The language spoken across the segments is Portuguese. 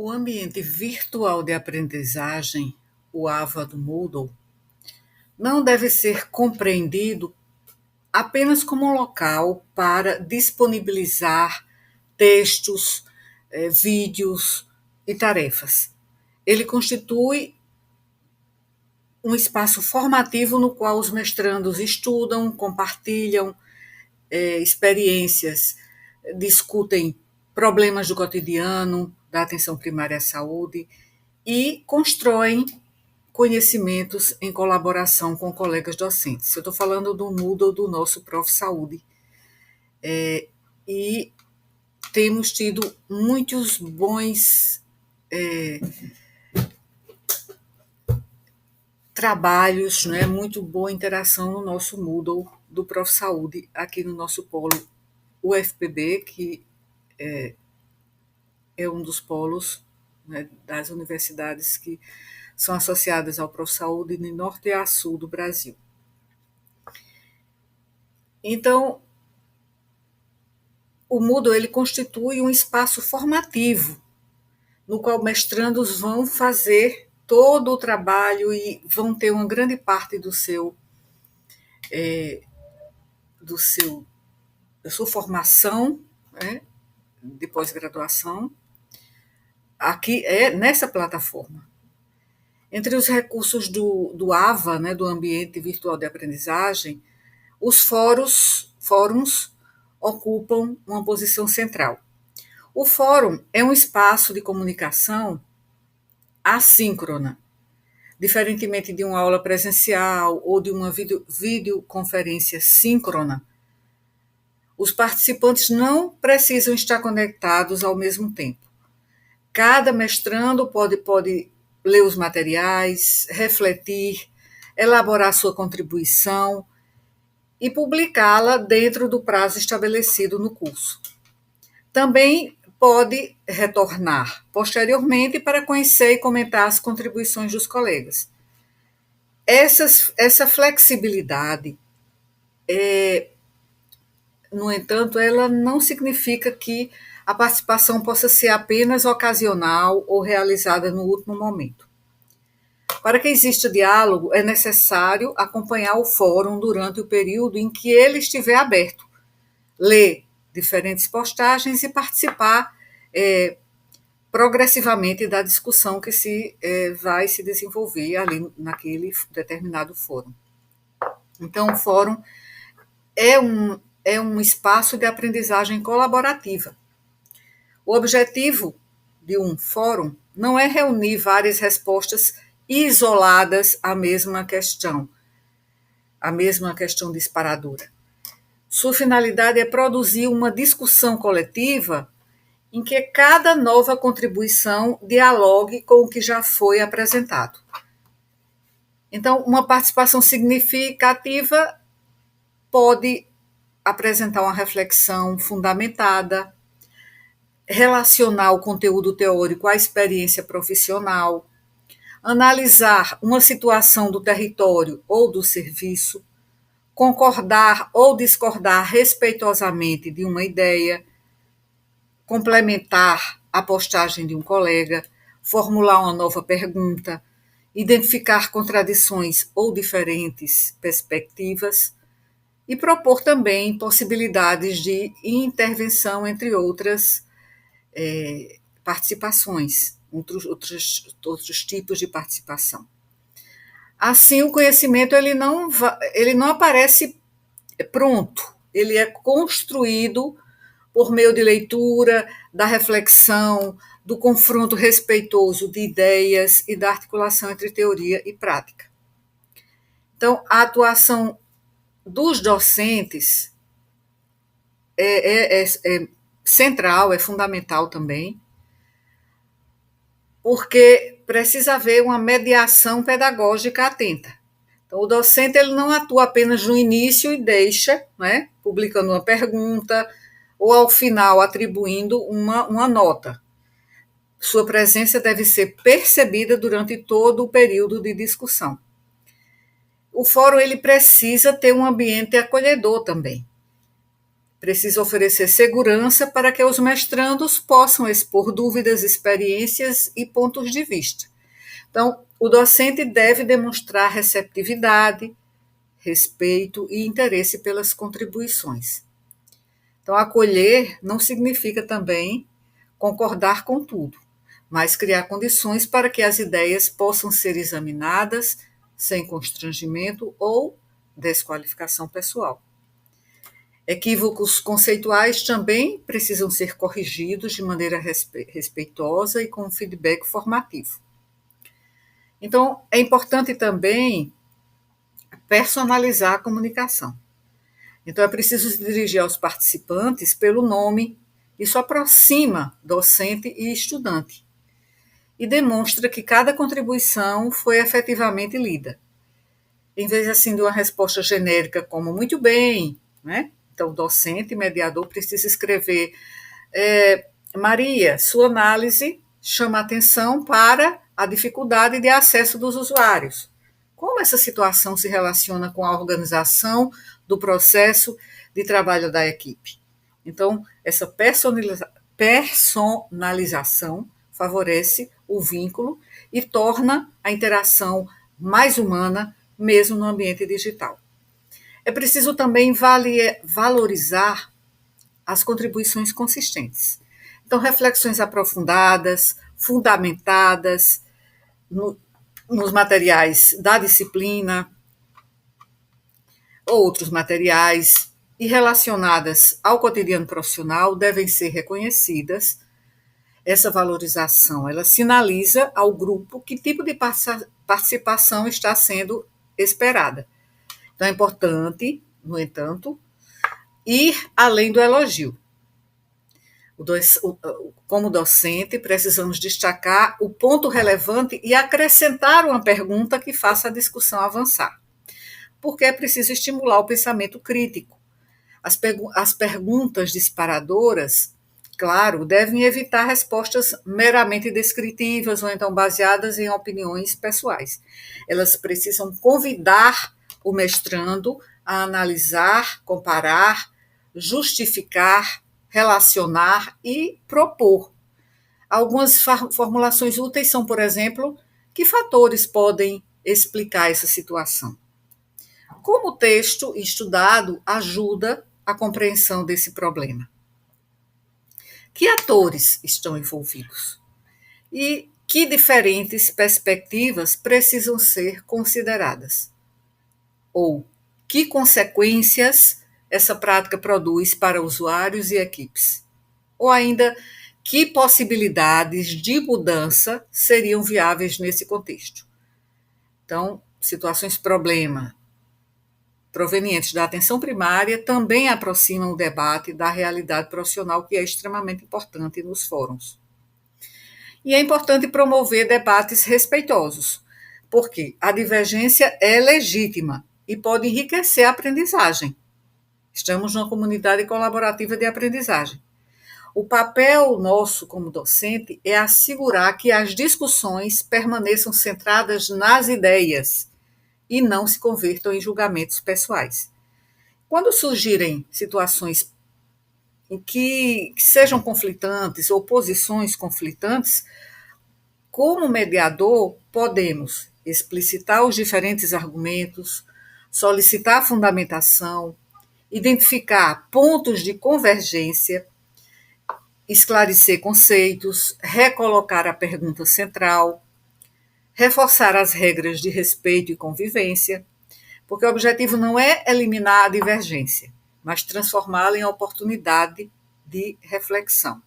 O ambiente virtual de aprendizagem, o AVA do Moodle, não deve ser compreendido apenas como um local para disponibilizar textos, vídeos e tarefas. Ele constitui um espaço formativo no qual os mestrandos estudam, compartilham experiências, discutem problemas do cotidiano, da atenção primária à saúde e constroem conhecimentos em colaboração com colegas docentes. Eu estou falando do Moodle do nosso Prof. Saúde. E temos tido muitos bons trabalhos, né, muito boa interação no nosso Moodle do Prof. Saúde, aqui no nosso polo UFPB, que é um dos polos, né, das universidades que são associadas ao Prof. Saúde de norte a sul do Brasil. Então, o Moodle ele constitui um espaço formativo, no qual mestrandos vão fazer todo o trabalho e vão ter uma grande parte da sua formação, né, de pós-graduação, aqui nessa plataforma. Entre os recursos do AVA, né, do Ambiente Virtual de Aprendizagem, os fóruns ocupam uma posição central. O fórum é um espaço de comunicação assíncrona, diferentemente de uma aula presencial ou de uma videoconferência síncrona. Os participantes não precisam estar conectados ao mesmo tempo. Cada mestrando pode ler os materiais, refletir, elaborar sua contribuição e publicá-la dentro do prazo estabelecido no curso. Também pode retornar posteriormente para conhecer e comentar as contribuições dos colegas. Essa flexibilidade, no entanto, ela não significa que a participação possa ser apenas ocasional ou realizada no último momento. Para que exista diálogo, é necessário acompanhar o fórum durante o período em que ele estiver aberto, ler diferentes postagens e participar progressivamente da discussão que vai se desenvolver ali naquele determinado fórum. Então, o fórum é um espaço de aprendizagem colaborativa. O objetivo de um fórum não é reunir várias respostas isoladas à mesma questão disparadora. Sua finalidade é produzir uma discussão coletiva em que cada nova contribuição dialogue com o que já foi apresentado. Então, uma participação significativa pode apresentar uma reflexão fundamentada, relacionar o conteúdo teórico à experiência profissional, analisar uma situação do território ou do serviço, concordar ou discordar respeitosamente de uma ideia, complementar a postagem de um colega, formular uma nova pergunta, identificar contradições ou diferentes perspectivas e propor também possibilidades de intervenção, entre outras participações, outros tipos de participação. Assim, o conhecimento ele não aparece pronto, ele é construído por meio de leitura, da reflexão, do confronto respeitoso de ideias e da articulação entre teoria e prática. Então, a atuação dos docentes é central, é fundamental também, porque precisa haver uma mediação pedagógica atenta. Então, o docente ele não atua apenas no início e deixa, né, publicando uma pergunta, ou ao final atribuindo uma nota. Sua presença deve ser percebida durante todo o período de discussão. O fórum ele precisa ter um ambiente acolhedor também. Precisa oferecer segurança para que os mestrandos possam expor dúvidas, experiências e pontos de vista. Então, o docente deve demonstrar receptividade, respeito e interesse pelas contribuições. Então, acolher não significa também concordar com tudo, mas criar condições para que as ideias possam ser examinadas sem constrangimento ou desqualificação pessoal. Equívocos conceituais também precisam ser corrigidos de maneira respeitosa e com feedback formativo. Então, é importante também personalizar a comunicação. Então, é preciso se dirigir aos participantes pelo nome. Isso aproxima docente e estudante e demonstra que cada contribuição foi efetivamente lida. Em vez assim de uma resposta genérica como muito bem, né? Então, docente e mediador precisa escrever: Maria, sua análise chama atenção para a dificuldade de acesso dos usuários. Como essa situação se relaciona com a organização do processo de trabalho da equipe? Então, essa personalização favorece o vínculo e torna a interação mais humana, mesmo no ambiente digital. É preciso também valorizar as contribuições consistentes. Então, reflexões aprofundadas, fundamentadas nos materiais da disciplina, ou outros materiais, e relacionadas ao cotidiano profissional devem ser reconhecidas. Essa valorização, ela sinaliza ao grupo que tipo de participação está sendo esperada. Então, é importante, no entanto, ir além do elogio. Como docente, precisamos destacar o ponto relevante e acrescentar uma pergunta que faça a discussão avançar. Porque é preciso estimular o pensamento crítico. As perguntas disparadoras, claro, devem evitar respostas meramente descritivas ou então baseadas em opiniões pessoais. Elas precisam convidar o mestrando a analisar, comparar, justificar, relacionar e propor. Algumas formulações úteis são, por exemplo, que fatores podem explicar essa situação? Como o texto estudado ajuda a compreensão desse problema? Que atores estão envolvidos? E que diferentes perspectivas precisam ser consideradas? Ou que consequências essa prática produz para usuários e equipes? Ou ainda, que possibilidades de mudança seriam viáveis nesse contexto? Então, situações problema provenientes da atenção primária também aproximam o debate da realidade profissional, que é extremamente importante nos fóruns. E é importante promover debates respeitosos, porque a divergência é legítima e pode enriquecer a aprendizagem. Estamos numa comunidade colaborativa de aprendizagem. O papel nosso como docente é assegurar que as discussões permaneçam centradas nas ideias e não se convertam em julgamentos pessoais. Quando surgirem situações em que sejam conflitantes ou posições conflitantes, como mediador, podemos explicitar os diferentes argumentos, solicitar a fundamentação, identificar pontos de convergência, esclarecer conceitos, recolocar a pergunta central, reforçar as regras de respeito e convivência, porque o objetivo não é eliminar a divergência, mas transformá-la em oportunidade de reflexão.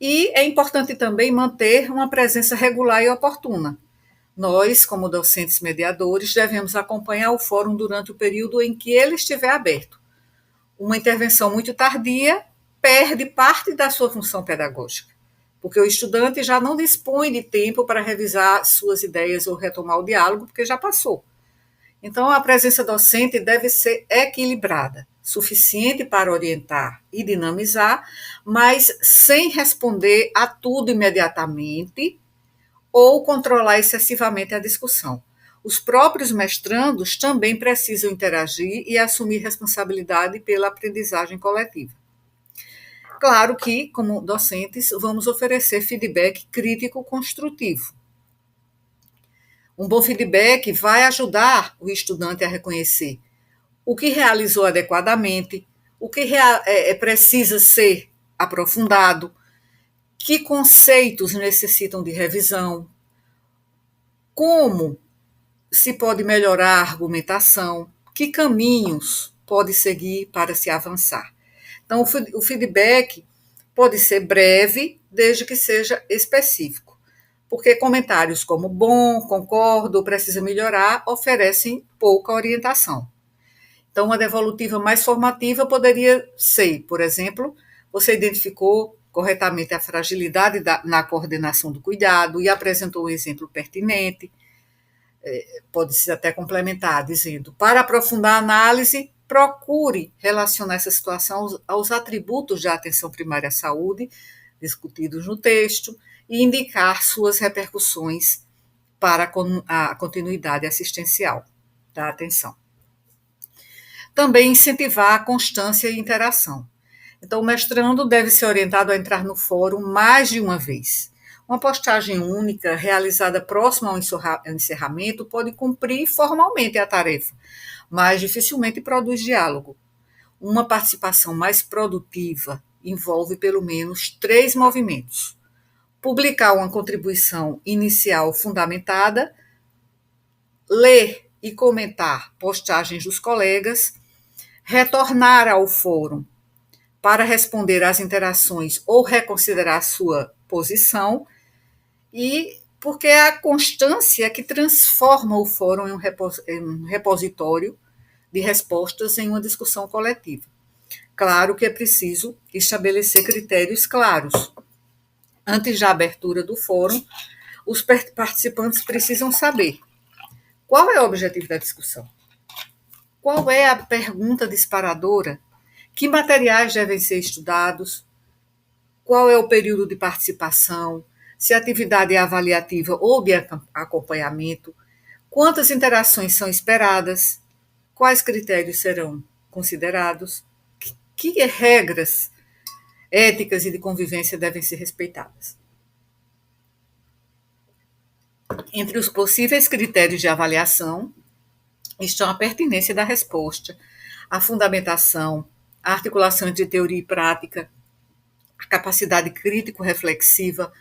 E é importante também manter uma presença regular e oportuna. Nós, como docentes mediadores, devemos acompanhar o fórum durante o período em que ele estiver aberto. Uma intervenção muito tardia perde parte da sua função pedagógica, porque o estudante já não dispõe de tempo para revisar suas ideias ou retomar o diálogo, porque já passou. Então, a presença docente deve ser equilibrada, suficiente para orientar e dinamizar, mas sem responder a tudo imediatamente ou controlar excessivamente a discussão. os próprios mestrandos também precisam interagir e assumir responsabilidade pela aprendizagem coletiva. Claro que, como docentes, vamos oferecer feedback crítico construtivo. Um bom feedback vai ajudar o estudante a reconhecer o que realizou adequadamente, o que precisa ser aprofundado, que conceitos necessitam de revisão, como se pode melhorar a argumentação, que caminhos pode seguir para se avançar. Então, o feedback pode ser breve, desde que seja específico, porque comentários como bom, concordo, precisa melhorar, oferecem pouca orientação. Então, uma devolutiva mais formativa poderia ser, por exemplo, você identificou corretamente a fragilidade na coordenação do cuidado e apresentou um exemplo pertinente. Pode-se até complementar, dizendo, para aprofundar a análise, procure relacionar essa situação aos atributos da atenção primária à saúde, discutidos no texto, e indicar suas repercussões para a continuidade assistencial da atenção. Também incentivar a constância e interação. Então, o mestrando deve ser orientado a entrar no fórum mais de uma vez. Uma postagem única, realizada próxima ao encerramento, pode cumprir formalmente a tarefa, mas dificilmente produz diálogo. Uma participação mais produtiva envolve pelo menos 3 movimentos: publicar uma contribuição inicial fundamentada, ler e comentar postagens dos colegas, retornar ao fórum para responder às interações ou reconsiderar sua posição, e porque é a constância que transforma o fórum em um repositório de respostas em uma discussão coletiva. Claro que é preciso estabelecer critérios claros. Antes da abertura do fórum, os participantes precisam saber qual é o objetivo da discussão, qual é a pergunta disparadora, que materiais devem ser estudados, qual é o período de participação, se a atividade é avaliativa ou de acompanhamento, quantas interações são esperadas, quais critérios serão considerados, que regras éticas e de convivência devem ser respeitadas. Entre os possíveis critérios de avaliação estão a pertinência da resposta, a fundamentação, a articulação entre teoria e prática, a capacidade crítico-reflexiva,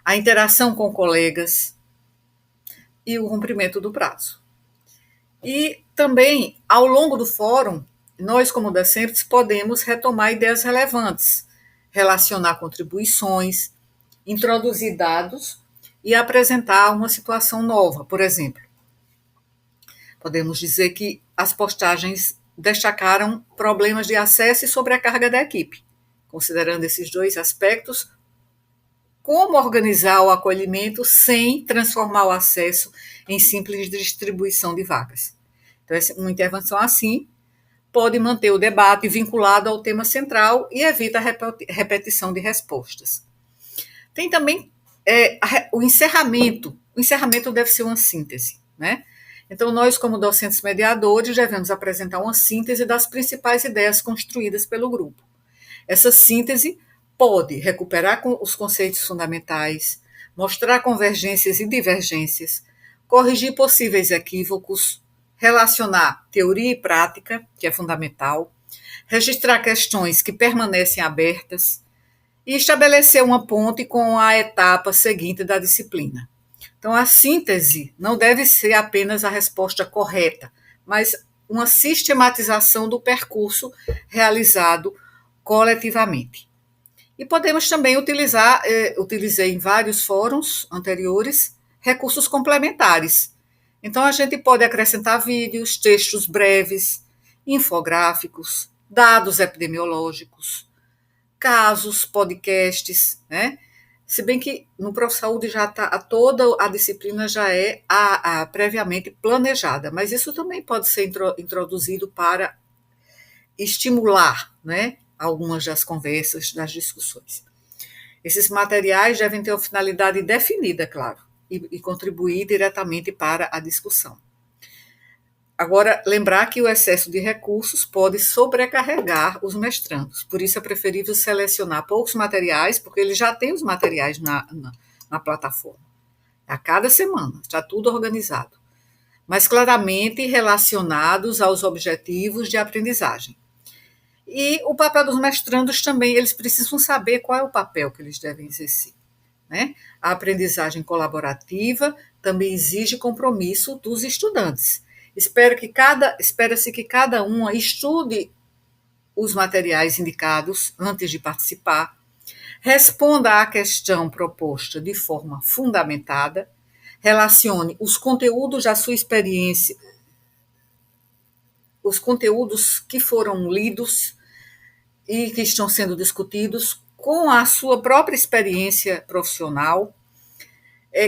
a interação com colegas e o cumprimento do prazo. E também, ao longo do fórum, nós, como docentes, podemos retomar ideias relevantes, relacionar contribuições, introduzir dados e apresentar uma situação nova. Por exemplo, podemos dizer que as postagens destacaram problemas de acesso e sobrecarga da equipe. Considerando esses 2 aspectos, como organizar o acolhimento sem transformar o acesso em simples distribuição de vagas. Então, uma intervenção assim pode manter o debate vinculado ao tema central e evita a repetição de respostas. Tem também o encerramento. O encerramento deve ser uma síntese, né? Então, nós, como docentes mediadores, devemos apresentar uma síntese das principais ideias construídas pelo grupo. Essa síntese pode recuperar os conceitos fundamentais, mostrar convergências e divergências, corrigir possíveis equívocos, relacionar teoria e prática, que é fundamental, registrar questões que permanecem abertas e estabelecer uma ponte com a etapa seguinte da disciplina. Então, a síntese não deve ser apenas a resposta correta, mas uma sistematização do percurso realizado coletivamente. E podemos também utilizei em vários fóruns anteriores, recursos complementares. Então, a gente pode acrescentar vídeos, textos breves, infográficos, dados epidemiológicos, casos, podcasts, né? Se bem que no ProfSaúde já está, toda a disciplina já é previamente planejada, mas isso também pode ser introduzido para estimular, né, algumas das conversas, das discussões. Esses materiais devem ter uma finalidade definida, claro, e contribuir diretamente para a discussão. Agora, lembrar que o excesso de recursos pode sobrecarregar os mestrandos, por isso é preferível selecionar poucos materiais, porque ele já tem os materiais na plataforma. A cada semana, está tudo organizado, mas claramente relacionados aos objetivos de aprendizagem. E o papel dos mestrandos também, eles precisam saber qual é o papel que eles devem exercer. Né? A aprendizagem colaborativa também exige compromisso dos estudantes. Espera-se que cada um estude os materiais indicados antes de participar, responda à questão proposta de forma fundamentada, relacione os conteúdos da sua experiência, os conteúdos que foram lidos e que estão sendo discutidos com a sua própria experiência profissional,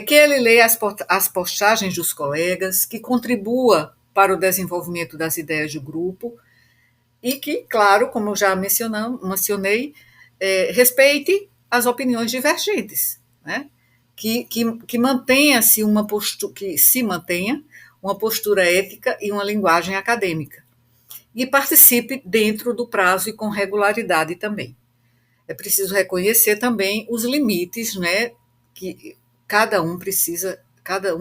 que ele leia as postagens dos colegas, que contribua para o desenvolvimento das ideias do grupo e que, claro, como já mencionei, respeite as opiniões divergentes, né? Que mantenha-se que se mantenha uma postura ética e uma linguagem acadêmica e participe dentro do prazo e com regularidade também. É preciso reconhecer também os limites, né, que cada um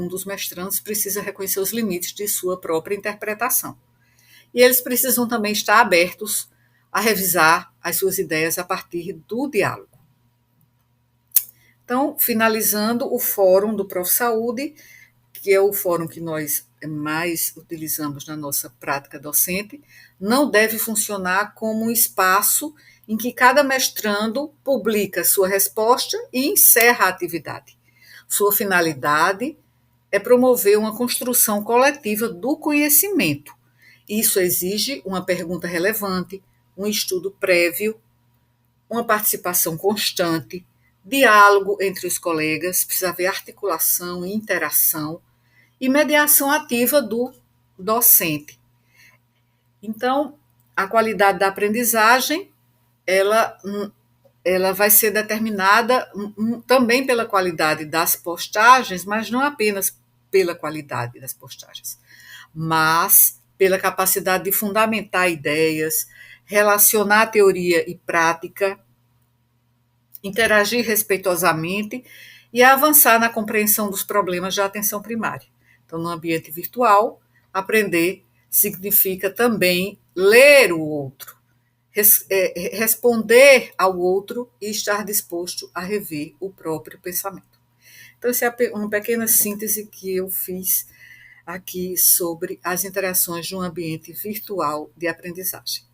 dos mestrandos precisa reconhecer os limites de sua própria interpretação. E eles precisam também estar abertos a revisar as suas ideias a partir do diálogo. Então, finalizando, o Fórum do ProfSaúde, que é o fórum que nós mais utilizamos na nossa prática docente, não deve funcionar como um espaço em que cada mestrando publica sua resposta e encerra a atividade. Sua finalidade é promover uma construção coletiva do conhecimento. Isso exige uma pergunta relevante, um estudo prévio, uma participação constante, diálogo entre os colegas, precisa haver articulação e interação, e mediação ativa do docente. Então, a qualidade da aprendizagem, ela vai ser determinada também pela qualidade das postagens, mas não apenas pela qualidade das postagens, mas pela capacidade de fundamentar ideias, relacionar teoria e prática, interagir respeitosamente e avançar na compreensão dos problemas da atenção primária. Então, no ambiente virtual, aprender significa também ler o outro, responder ao outro e estar disposto a rever o próprio pensamento. Então, essa é uma pequena síntese que eu fiz aqui sobre as interações de um ambiente virtual de aprendizagem.